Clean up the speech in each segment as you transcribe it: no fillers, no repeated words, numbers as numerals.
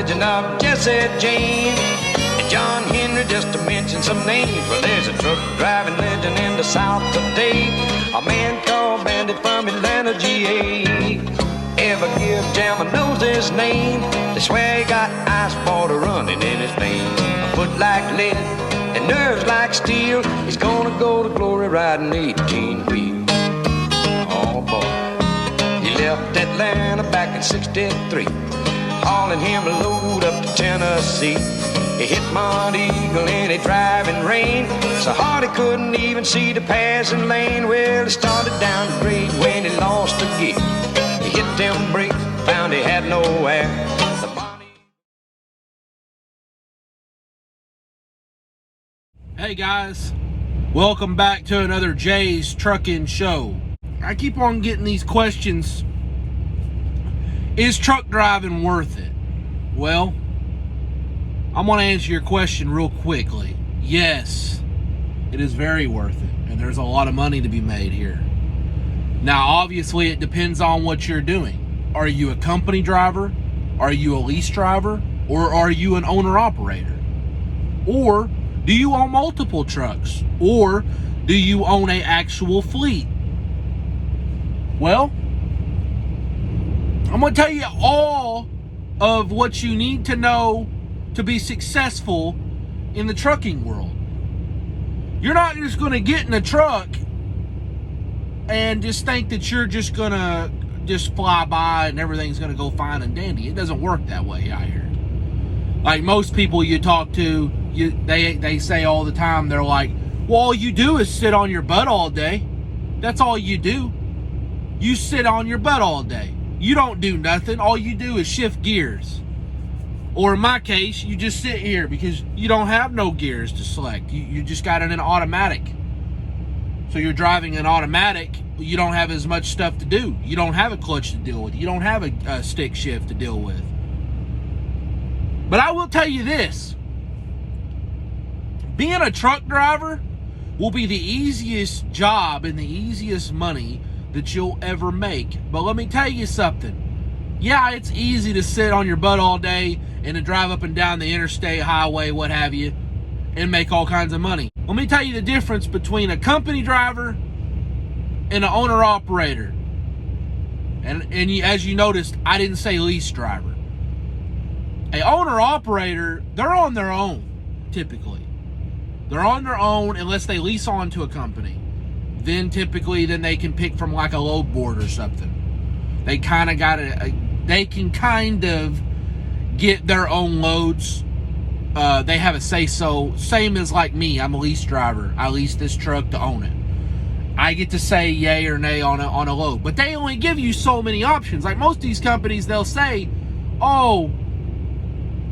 legend of Jesse James and John Henry, just to mention some names. Well, there's a truck driving legend in the South today, a man called Bandit from Atlanta, GA. Ever give Jammer knows his name. They swear he got ice water running in his veins. A foot like lead and nerves like steel. He's gonna go to glory riding 18 wheels. Oh boy, he left Atlanta back in '63, hauling him a load up to Tennessee. He hit Mount Eagle in a driving rain, so hard he couldn't even see the passing lane. Well, he started down the grade when he lost a gear. He hit them brakes, found he had no air. Hey guys, welcome back to another Jay's Trucking Show. I keep on getting these questions. Is truck driving worth it? Well, I'm going to answer your question real quickly. Yes, it is very worth it, and there's a lot of money to be made here. Now, obviously, it depends on what you're doing. Are you a company driver? Are you a lease driver? Or are you an owner-operator? Or do you own multiple trucks? Or do you own an actual fleet? Well, I'm going to tell you all of what you need to know to be successful in the trucking world. You're not just going to get in a truck and just think that you're just going to just fly by and everything's going to go fine and dandy. It doesn't work that way out here. Like most people you talk to, they say all the time, they're like, well, all you do is sit on your butt all day. That's all you do. You sit on your butt all day. You don't do nothing. All you do is shift gears. Or in my case, you just sit here because you don't have no gears to select. You just got it in automatic. So you're driving an automatic, you don't have as much stuff to do. You don't have a clutch to deal with. You don't have a stick shift to deal with. But I will tell you this. Being a truck driver will be the easiest job and the easiest money that you'll ever make. But let me tell you something. Yeah, it's easy to sit on your butt all day and to drive up and down the interstate, highway, what have you, and make all kinds of money. Let me tell you the difference between a company driver and an owner-operator. And as you noticed, I didn't say lease driver. An owner-operator, they're on their own, typically. They're on their own unless they lease on to a company. Then typically, they can pick from like a load board or something. They kind of they can kind of get their own loads. They have a say-so, same as like me. I'm a lease driver. I lease this truck to own it. I get to say yay or nay on a load, but they only give you so many options. Like most of these companies, they'll say, oh,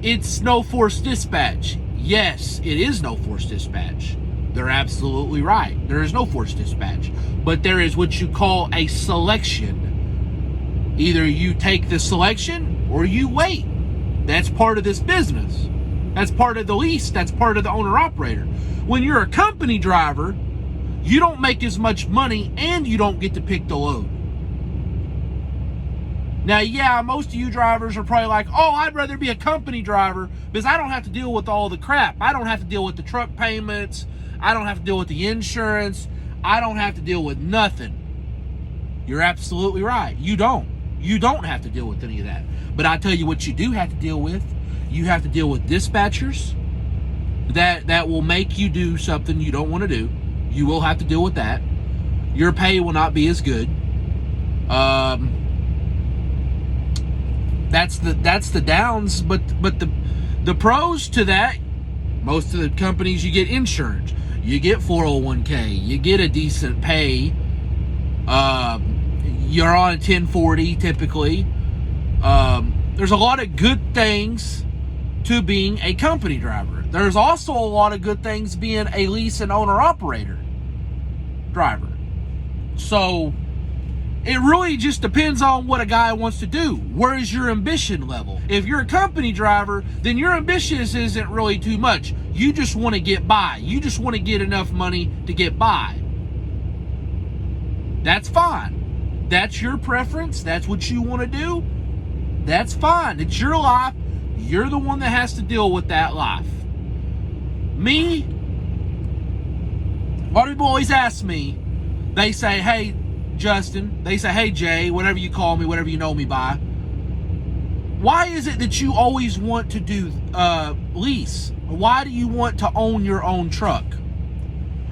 it's no force dispatch. Yes, it is no force dispatch. They're absolutely right. There is no force dispatch, but there is what you call a selection. Either you take the selection or you wait. That's part of this business. That's part of the lease. That's part of the owner-operator. When you're a company driver, you don't make as much money and you don't get to pick the load. Now, yeah, most of you drivers are probably like, oh, I'd rather be a company driver because I don't have to deal with all the crap. I don't have to deal with the truck payments. I don't have to deal with the insurance. I don't have to deal with nothing. You're absolutely right. You don't. You don't have to deal with any of that. But I tell you what you do have to deal with. You have to deal with dispatchers that will make you do something you don't want to do. You will have to deal with that. Your pay will not be as good. That's the downs, but the pros to that, most of the companies, you get insurance, you get 401k, you get a decent pay. You're on a 1040 typically. There's a lot of good things to being a company driver. There's also a lot of good things being a lease and owner operator driver. So it really just depends on what a guy wants to do. Where is your ambition level? If you're a company driver, then your ambition isn't really too much. You just want to get by. You just want to get enough money to get by. That's fine. That's your preference. That's what you want to do. That's fine. It's your life. You're the one that has to deal with that life. Me, a lot of people always ask me, they say, hey, Justin, they say, hey, Jay, whatever you call me, whatever you know me by, why is it that you always want to do lease? Why do you want to own your own truck?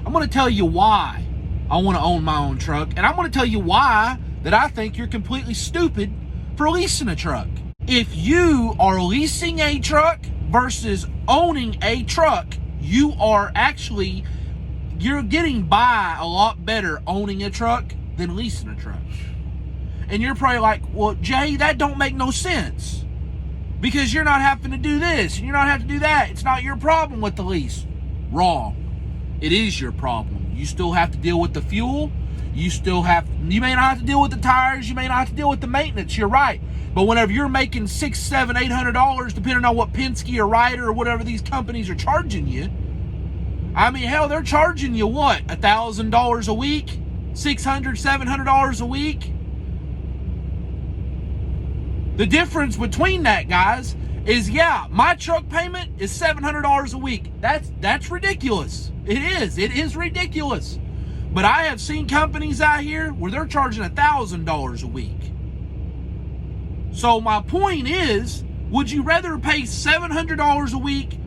I'm going to tell you why I want to own my own truck, and I'm going to tell you why that I think you're completely stupid for leasing a truck. If you are leasing a truck versus owning a truck, you're getting by a lot better owning a truck than leasing a truck. And you're probably like, well, Jay, that don't make no sense, because you're not having to do this and you're not having to do that. It's not your problem with the lease. Wrong. It is your problem. You still have to deal with the fuel. You may not have to deal with the tires. You may not have to deal with the maintenance. You're right. But whenever you're making $600, $700, $800, depending on what Penske or Ryder or whatever these companies are charging you, I mean, hell, they're charging you what? $1,000 a week? $600, $700 a week? The difference between that, guys, is, yeah, my truck payment is $700 a week. That's ridiculous. It is ridiculous. But I have seen companies out here where they're charging $1,000 a week. So my point is, would you rather pay $700 a week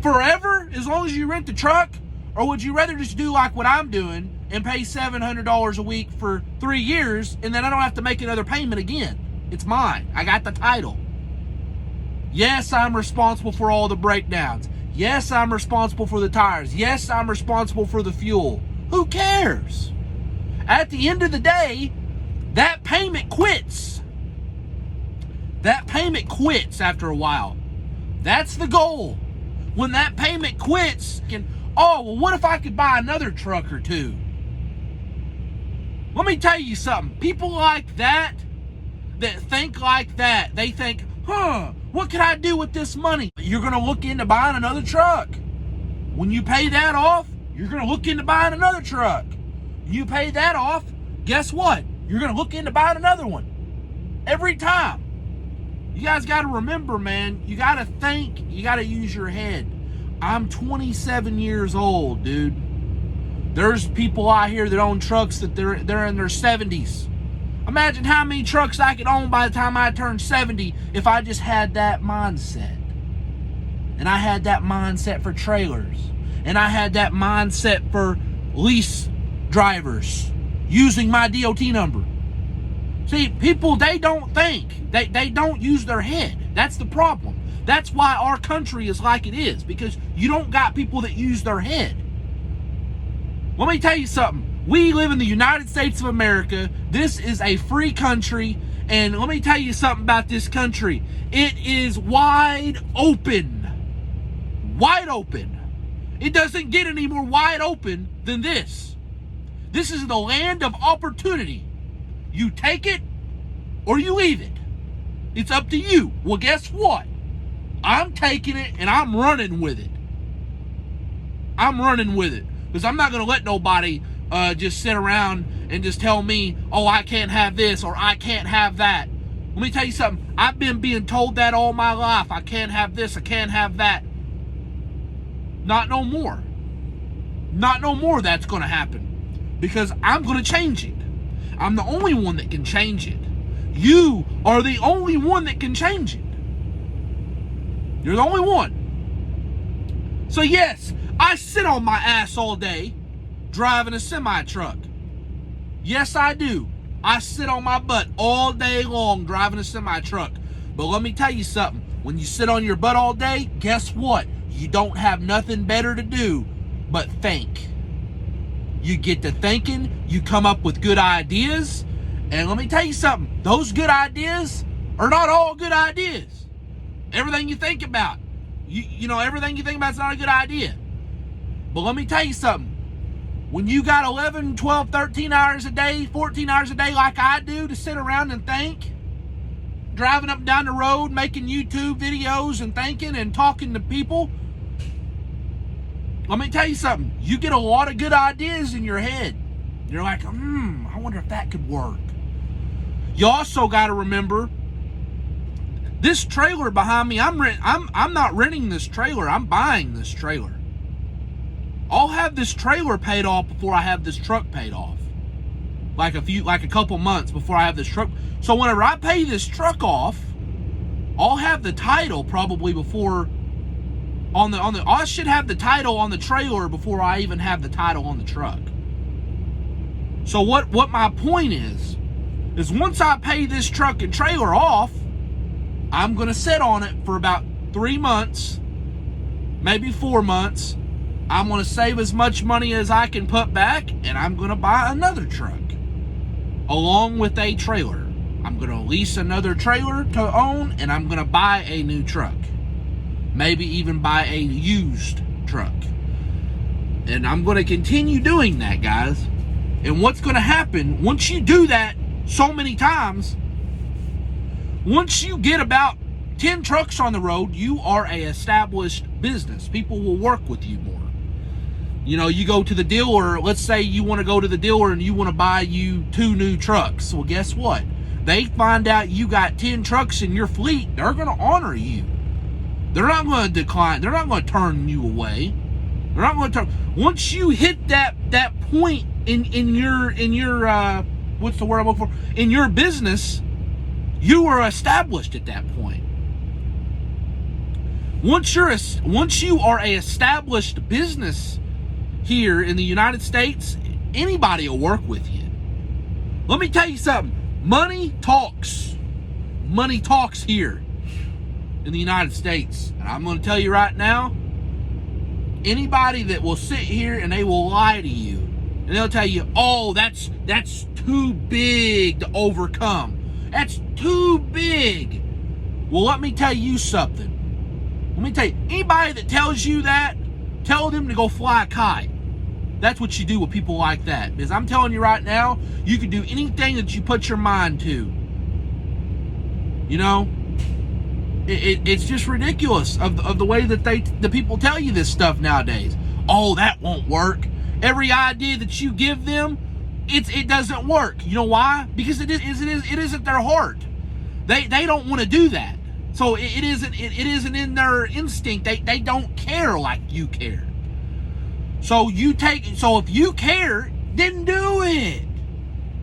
forever as long as you rent the truck? Or would you rather just do like what I'm doing and pay $700 a week for 3 years, and then I don't have to make another payment again? It's mine. I got the title. Yes, I'm responsible for all the breakdowns. Yes, I'm responsible for the tires. Yes, I'm responsible for the fuel. Who cares? At the end of the day, that payment quits. That payment quits after a while. That's the goal. When that payment quits, well, what if I could buy another truck or two? Let me tell you something. People like that think like that, they think, what can I do with this money? You're going to look into buying another truck. When you pay that off, you're going to look into buying another truck. You pay that off, guess what? You're going to look into buying another one. Every time. You guys got to remember, man, you got to think, you got to use your head. I'm 27 years old, dude. There's people out here that own trucks that they're in their 70s. Imagine how many trucks I could own by the time I turn 70 if I just had that mindset. And I had that mindset for trailers. And I had that mindset for lease drivers using my DOT number. See, people, they don't think. They don't use their head. That's the problem. That's why our country is like it is, because you don't got people that use their head. Let me tell you something. We live in the United States of America. This is a free country. And let me tell you something about this country. It is wide open. Wide open. It doesn't get any more wide open than this. This is the land of opportunity. You take it or you leave it. It's up to you. Well, guess what? I'm taking it and I'm running with it. I'm running with it. Because I'm not going to let nobody just sit around and just tell me, oh, I can't have this or I can't have that. Let me tell you something. I've been being told that all my life. I can't have this. I can't have that. Not no more. Not no more that's going to happen. Because I'm going to change it. I'm the only one that can change it. You are the only one that can change it. You're the only one. So yes, I sit on my ass all day driving a semi-truck. Yes, I do. I sit on my butt all day long driving a semi-truck. But let me tell you something. When you sit on your butt all day, guess what? You don't have nothing better to do but think. You get to thinking, you come up with good ideas, and let me tell you something. Those good ideas are not all good ideas. Everything you think about, everything you think about is not a good idea. But let me tell you something. When you got 11, 12, 13 hours a day, 14 hours a day like I do to sit around and think, driving up and down the road, making YouTube videos and thinking and talking to people, let me tell you something. You get a lot of good ideas in your head. You're like, I wonder if that could work. You also got to remember This trailer behind me, I'm not renting this trailer. I'm buying this trailer. I'll have this trailer paid off before I have this truck paid off. Like a couple months before I have this truck. So whenever I pay this truck off, I'll have the title probably before I should have the title on the trailer before I even have the title on the truck. So what my point is once I pay this truck and trailer off, I'm going to sit on it for about 3 months, maybe 4 months. I'm going to save as much money as I can put back, and I'm going to buy another truck along with a trailer. I'm going to lease another trailer to own, and I'm going to buy a new truck. Maybe even buy a used truck. And I'm going to continue doing that, guys. And what's going to happen, once you do that so many times, once you get about 10 trucks on the road, you are a established business. People will work with you more. You know, you go to the dealer, let's say you want to go to the dealer and you want to buy you 2 new trucks. Well, guess what? They find out you got 10 trucks in your fleet, they're going to honor you. They're not going to decline. They're not going to turn you away. They're not going to turn. Once you hit that point in your what's the word I'm looking for? In your business, you are established at that point. Once you are a established business here in the United States, anybody will work with you. Let me tell you something. Money talks. Money talks here in the United States. And I'm going to tell you right now, anybody that will sit here and they will lie to you, and they'll tell you, oh, that's too big to overcome. That's too big. Well, let me tell you something. Let me tell you, anybody that tells you that, tell them to go fly a kite. That's what you do with people like that. Because I'm telling you right now, you can do anything that you put your mind to. You know? It's just ridiculous of the way that the people tell you this stuff nowadays. Oh, that won't work. Every idea that you give them, it doesn't work. You know why? Because it isn't their heart. They don't want to do that. So it isn't in their instinct. They don't care like you care. So if you care, then do it.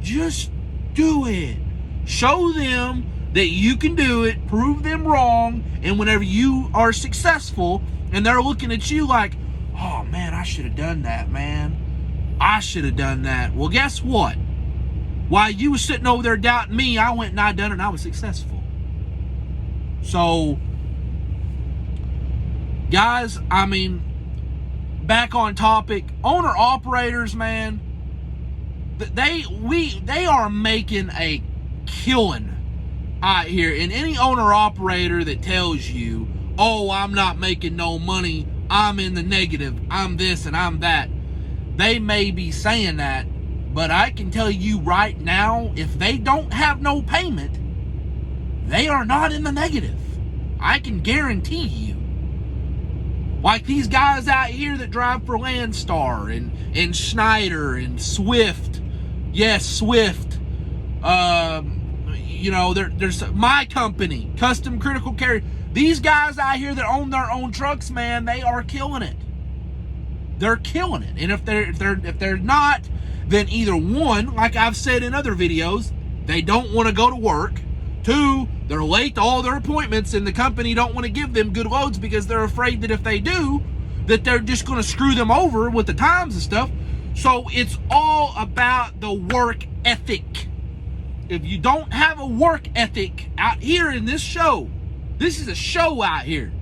Just do it. Show them that you can do it, prove them wrong, and whenever you are successful and they're looking at you like, oh man, I should have done that, man. I should have done that. Well, guess what? While you was sitting over there doubting me, I went and I done it and I was successful. So, guys, I mean, back on topic, owner-operators, man, they are making a killing out here. And any owner-operator that tells you, oh, I'm not making no money, I'm in the negative, I'm this and I'm that, they may be saying that, but I can tell you right now, if they don't have no payment, they are not in the negative. I can guarantee you. Like these guys out here that drive for Landstar and Schneider and Swift. Yes, Swift. You know, there's my company, Custom Critical Carrier. These guys out here that own their own trucks, man, they are killing it. They're killing it. And if they're not, then either one, like I've said in other videos, they don't want to go to work. 2, they're late to all their appointments and the company don't want to give them good loads because they're afraid that if they do, that they're just going to screw them over with the times and stuff. So it's all about the work ethic. If you don't have a work ethic out here in this show, this is a show out here.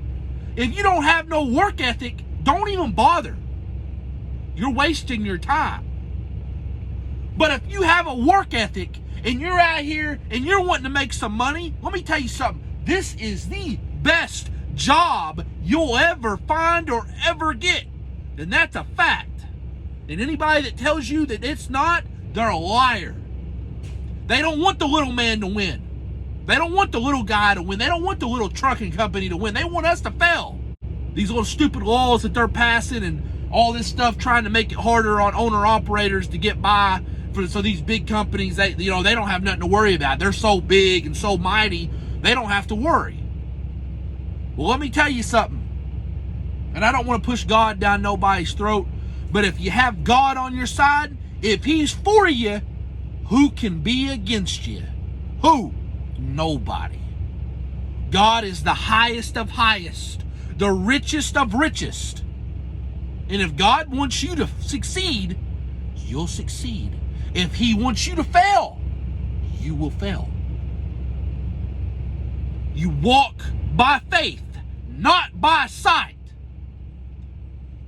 If you don't have no work ethic, don't even bother. You're wasting your time. But if you have a work ethic and you're out here and you're wanting to make some money, let me tell you something. This is the best job you'll ever find or ever get. And that's a fact. And anybody that tells you that it's not, they're a liar. They don't want the little man to win. They don't want the little guy to win. They don't want the little trucking company to win. They want us to fail. These little stupid laws that they're passing and all this stuff trying to make it harder on owner-operators to get by. So these big companies, they don't have nothing to worry about. They're so big and so mighty, they don't have to worry. Well, let me tell you something. And I don't want to push God down nobody's throat, but if you have God on your side, if he's for you, who can be against you? Who? Nobody. God is the highest of highest, the richest of richest. And if God wants you to succeed, you'll succeed. If he wants you to fail, you will fail. You walk by faith, not by sight.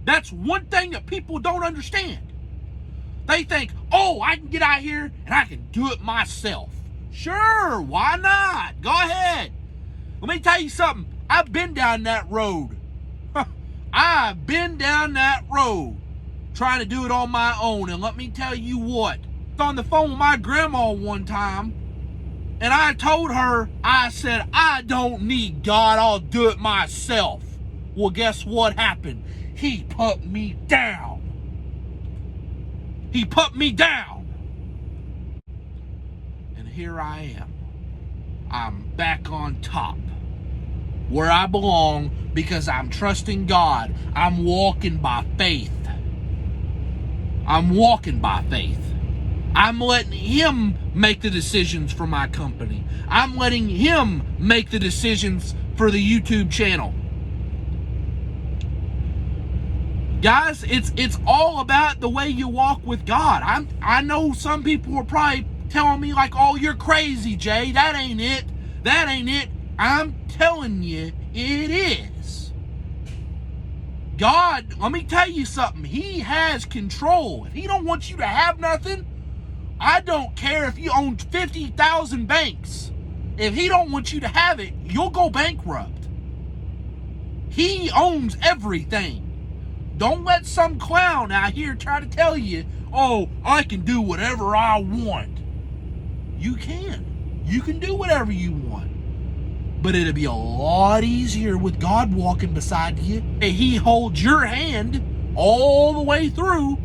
That's one thing that people don't understand. They think, oh, I can get out here and I can do it myself. Sure, why not? Go ahead. Let me tell you something. I've been down that road. I've been down that road trying to do it on my own. And let me tell you what. I was on the phone with my grandma one time, and I told her, I said, I don't need God. I'll do it myself. Well, guess what happened? He put me down. He put me down. And here I am. I'm back on top, where I belong, because I'm trusting God. I'm walking by faith. I'm walking by faith. I'm letting him make the decisions for my company. I'm letting him make the decisions for the YouTube channel. Guys, it's all about the way you walk with God. I know some people are probably telling me like, oh, you're crazy, Jay. That ain't it. That ain't it. I'm telling you, it is. God, let me tell you something. He has control. If he don't want you to have nothing, I don't care if you own 50,000 banks. If he don't want you to have it, you'll go bankrupt. He owns everything. Don't let some clown out here try to tell you, oh, I can do whatever I want. You can. You can do whatever you want. But it'll be a lot easier with God walking beside you. He holds your hand all the way through.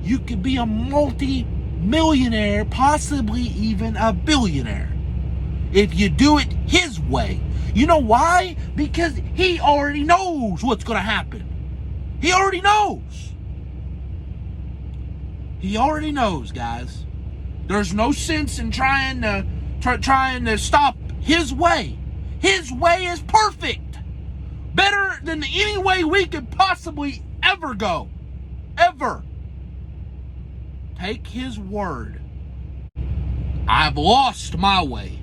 You could be a multi-millionaire, possibly even a billionaire, if you do it his way. You know why? Because he already knows what's going to happen. He already knows. He already knows, guys. There's no sense in trying to stop his way. His way is perfect. Better than any way we could possibly ever go. Ever. Take his word. I've lost my way.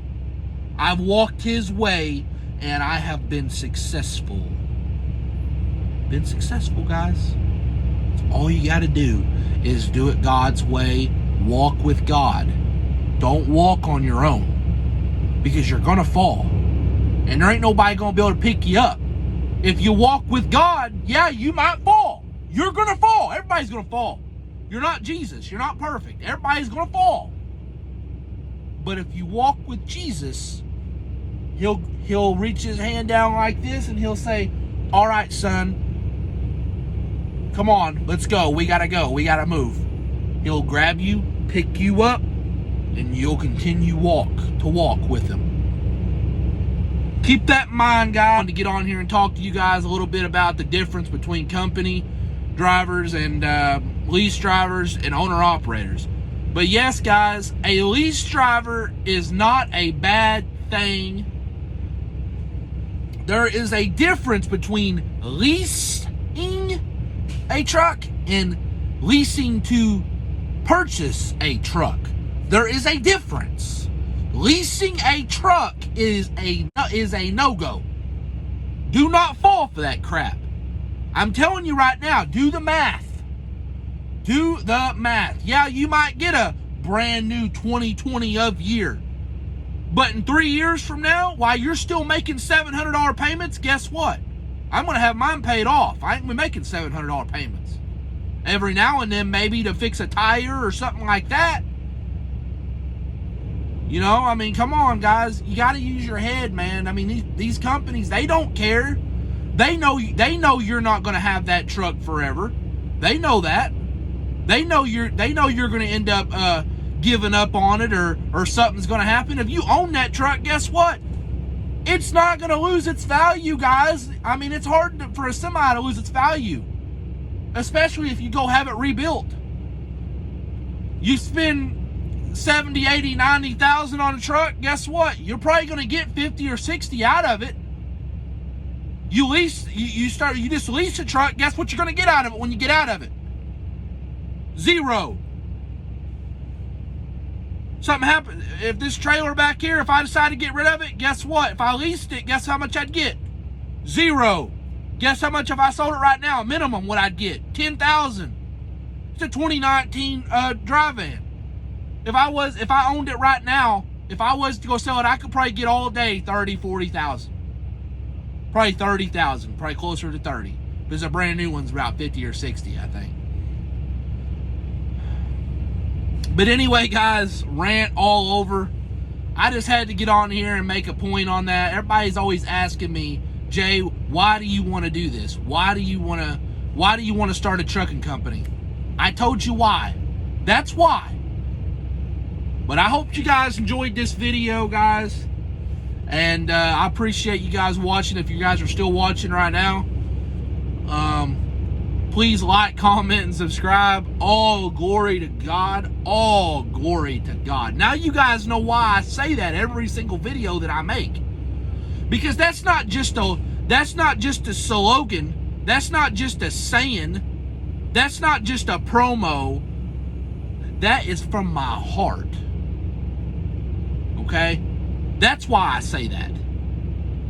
I've walked his way, and I have been successful. Been successful, guys. All you got to do is do it God's way. Walk with God. Don't walk on your own, because you're going to fall. And there ain't nobody going to be able to pick you up. If you walk with God, yeah, you might fall. You're going to fall. Everybody's going to fall. You're not Jesus. You're not perfect. Everybody's going to fall. But if you walk with Jesus, he'll reach his hand down like this and he'll say, all right, son, come on, let's go. We got to go. We got to move. He'll grab you, pick you up, and you'll continue to walk with him. Keep that in mind, guys. I wanted to get on here and talk to you guys a little bit about the difference between company drivers and lease drivers and owner-operators. But yes, guys, a lease driver is not a bad thing. There is a difference between leasing a truck and leasing to purchase a truck. There is a difference. Leasing a truck is a no-go. Do not fall for that crap. I'm telling you right now, do the math. Do the math. Yeah, you might get a brand new 2020 of year. But in 3 years from now, while you're still making $700 payments, guess what? I'm going to have mine paid off. I ain't going to be making $700 payments. Every now and then, maybe to fix a tire or something like that. You know, I mean, come on, guys. You got to use your head, man. I mean, these companies, they don't care. They know you're not going to have that truck forever. They know that. They know you're going to end up giving up on it or something's going to happen. If you own that truck, guess what? it's not going to lose its value, guys. I mean, it's hard for a semi to lose its value, especially if you go have it rebuilt. You spend 70, 80, 90,000 on a truck, guess what? You're probably going to get 50 or 60 out of it. You just lease a truck, guess what you're going to get out of it when you get out of it? Zero. Something happened. If this trailer back here, if I decide to get rid of it, guess what? If I leased it, guess how much I'd get? Zero. Guess how much if I sold it right now, minimum what I'd get? 10,000. It's a 2019 dry van. If I owned it right now, if I was to go sell it, I could probably get all day 30, 40,000. Probably 30,000, probably closer to 30. Because a brand new one's about 50 or 60, I think. But anyway, guys, rant all over. I just had to get on here and make a point on that. Everybody's always asking me, Jay, why do you want to do this? Why do you want to start a trucking company? I told you why. That's why. But I hope you guys enjoyed this video, guys. And I appreciate you guys watching. If you guys are still watching right now, please like, comment, and subscribe. All glory to God. All glory to God. Now you guys know why I say that every single video that I make. Because that's not just a slogan. That's not just a saying. That's not just a promo. That is from my heart. Okay? That's why I say that.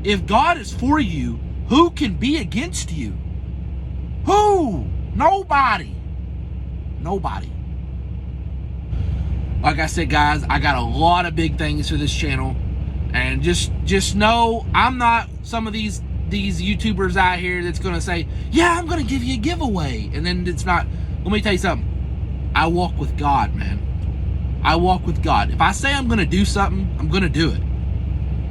If God is for you, who can be against you? Who? Nobody. Nobody. Like I said, guys, I got a lot of big things for this channel. And just know I'm not some of these YouTubers out here that's going to say, yeah, I'm going to give you a giveaway. And then it's not. Let me tell you something. I walk with God, man. I walk with God. If I say I'm going to do something, I'm going to do it.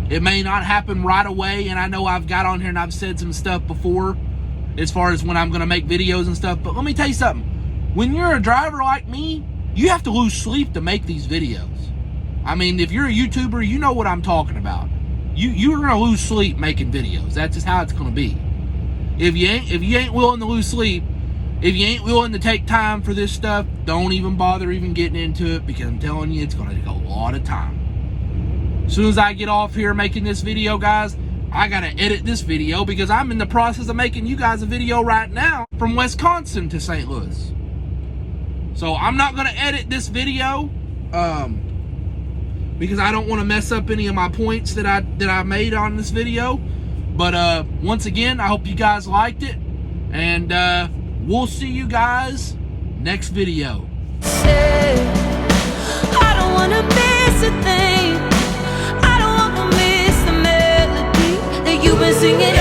It may not happen right away. And I know I've got on here and I've said some stuff before as far as when I'm going to make videos and stuff. But let me tell you something. When you're a driver like me, you have to lose sleep to make these videos. I mean, if you're a YouTuber, you know what I'm talking about. You're going to lose sleep making videos. That's just how it's going to be. If you ain't willing to lose sleep, if you ain't willing to take time for this stuff, don't even bother even getting into it, because I'm telling you, it's going to take a lot of time. As soon as I get off here making this video, guys, I got to edit this video because I'm in the process of making you guys a video right now from Wisconsin to St. Louis. So I'm not going to edit this video because I don't want to mess up any of my points that I made on this video. But once again, I hope you guys liked it, and we'll see you guys next video. I don't want to miss a thing. I don't want to miss the melody that you've been singing.